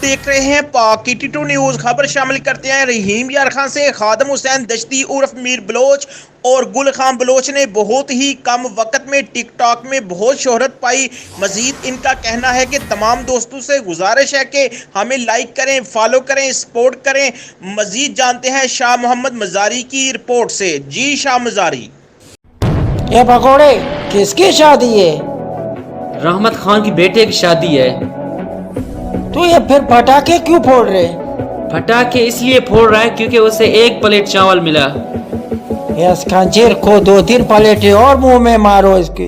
देख रहे हैं पाक 82 न्यूज। खबर शामिल करते हैं रहीम यार खान से। खादम हुसैन दश्ती उर्फ मीर बलोच और गुल खान बलोच ने बहुत ही कम वक्त में टिकटॉक में बहुत शोहरत पाई। मजीद इनका कहना है कि तमाम दोस्तों से गुजारिश है कि हमें लाइक करें, फॉलो करें, सपोर्ट करें। मजीद जानते हैं शाह मोहम्मद मजारी की रिपोर्ट से। जी शाह मजारी। ये पकौड़े किसकी शादी है? रहमत खान की बेटे की शादी है। तो ये फिर पटाखे क्यों फोड़ रहे? पटाखे इसलिए फोड़ रहा है क्योंकि उसे एक प्लेट चावल मिला। इस खंजीर को 2-3 पलेटें और मुंह में मारो इसके।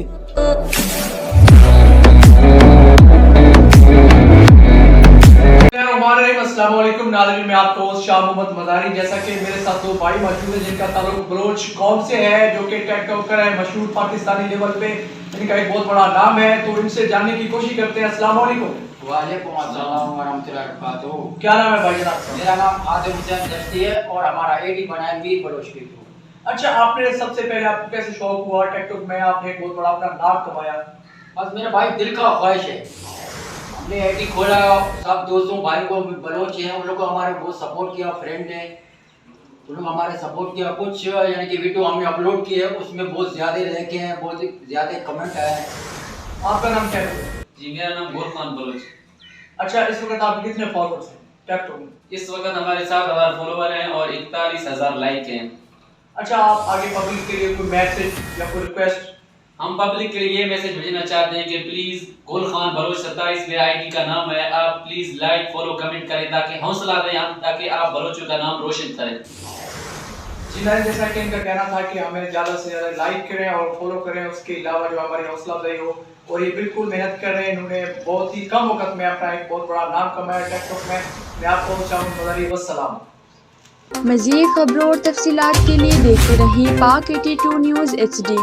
अस्सलामुअलैकुम नाज़रीन, मैं आपका होस्ट शाह मोहम्मद मजारी। जैसा कि मेरे साथ दो भाई मौजूद हैं जिनका ताल्लुक बलोच कौम से है, जो कि टिकटॉकर है मशहूर पाकिस्तानी लेवल पे, इनका एक बहुत बड़ा नाम है। तो इनसे जानने की कोशिश करते हैं। अस्सलामुअलैकुम। वालेकुम अस्सलाम वरहमतुल्लाहि वबरकातुहू। क्या नाम है भाई जनाब? मेरा नाम खादिम हुसैन दश्ती है और हमारा आईडी बना है मीर बलोच के थ्रू। अच्छा, आपने सबसे पहले आपको कैसे शौक हुआ टिकटॉक में? आपने एक बहुत बड़ा अपना नाम कमाया। बस मेरे भाई दिल का ख्वाहिश है, हमने आईडी खोला, सब दोस्तों भाई को बलोच हैं उन लोग को हमारे बहुत सपोर्ट किया, फ्रेंड है उन लोग हमारे सपोर्ट किया। कुछ यानी कि वीडियो हमने अपलोड किए, उसमें बहुत ज़्यादा लाइक हैं, बहुत ज़्यादा कमेंट आए हैं। आपका नाम क्या है? जी, मेरा नाम गुल खान बलोच। अच्छा, इस वक्त आप कितने फॉलोअर्स हैं टिकटॉक में? इस वक्त हमारे 7,000 फॉलोवर हैं और 41,000 लाइक हैं। अच्छा, आप आगे पब्लिक के लिए कोई मैसेज या कोई रिक्वेस्ट? हम पब्लिक के लिए ये मैसेज भेजना चाहते हैं कि प्लीज़ गुल खान बलोच 27 मेरा आईडी का नाम है, आप प्लीज़ लाइक फॉलो कमेंट करें ताकि हौसला दें हम, ताकि आप बलोचों का नाम रोशन करें। जी नाज़रीन, जैसा कि इनका कहना था कि हमें ज़्यादा से ज़्यादा लाइक करें और फॉलो करें, उसके अलावा जो हमारी हौसला अफजाई हो, और ये बिल्कुल मेहनत कर रहे हैं। इन्होंने बहुत ही कम वक्त में अपना एक बहुत बड़ा नाम कमाया टिकटॉक में। मैं आपको चाहूँ मज़ारी वस्सलाम। मज़ीद खबरों और तफसीलात के लिए देखते रहिए पाक 82 न्यूज़ HD।